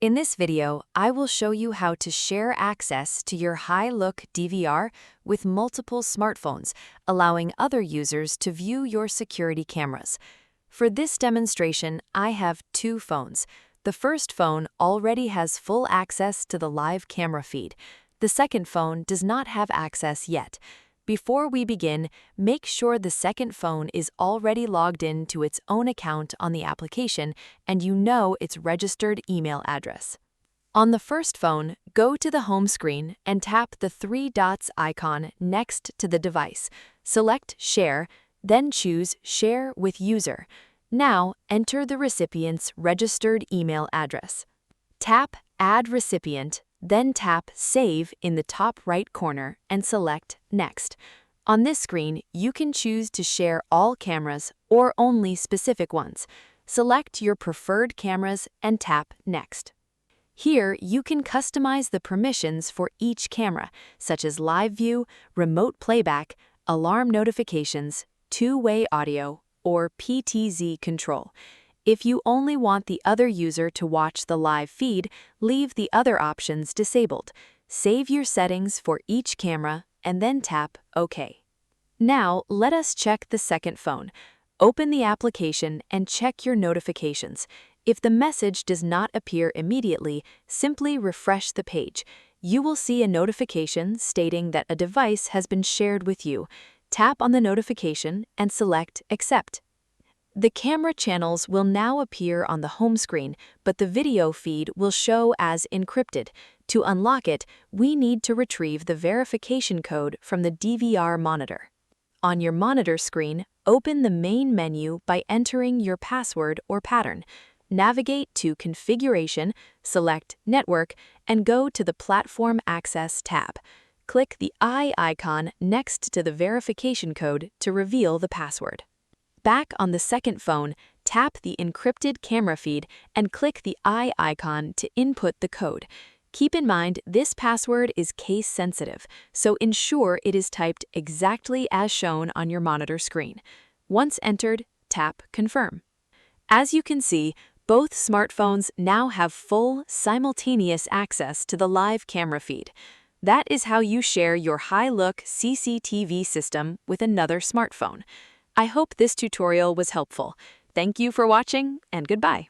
In this video, I will show you how to share access to your HiLook DVR with multiple smartphones, allowing other users to view your security cameras. For this demonstration, I have two phones. The first phone already has full access to the live camera feed. The second phone does not have access yet. Before we begin, make sure the second phone is already logged in to its own account on the application and you know its registered email address. On the first phone, go to the home screen and tap the three dots icon next to the device. Select Share, then choose Share with User. Now, enter the recipient's registered email address. Tap Add Recipient, then tap Save in the top right corner and select Next. On this screen, you can choose to share all cameras or only specific ones. Select your preferred cameras and tap Next. Here, you can customize the permissions for each camera, such as live view, remote playback, alarm notifications, two-way audio, or PTZ control. If you only want the other user to watch the live feed, leave the other options disabled. Save your settings for each camera and then tap OK. Now, let us check the second phone. Open the application and check your notifications. If the message does not appear immediately, simply refresh the page. You will see a notification stating that a device has been shared with you. Tap on the notification and select Accept. The camera channels will now appear on the home screen, but the video feed will show as encrypted. To unlock it, we need to retrieve the verification code from the DVR monitor. On your monitor screen, open the main menu by entering your password or pattern. Navigate to Configuration, select Network, and go to the Platform Access tab. Click the eye icon next to the verification code to reveal the password. Back on the second phone, tap the encrypted camera feed and click the eye icon to input the code. Keep in mind this password is case-sensitive, so ensure it is typed exactly as shown on your monitor screen. Once entered, tap Confirm. As you can see, both smartphones now have full, simultaneous access to the live camera feed. That is how you share your HiLook CCTV system with another smartphone. I hope this tutorial was helpful. Thank you for watching, and goodbye.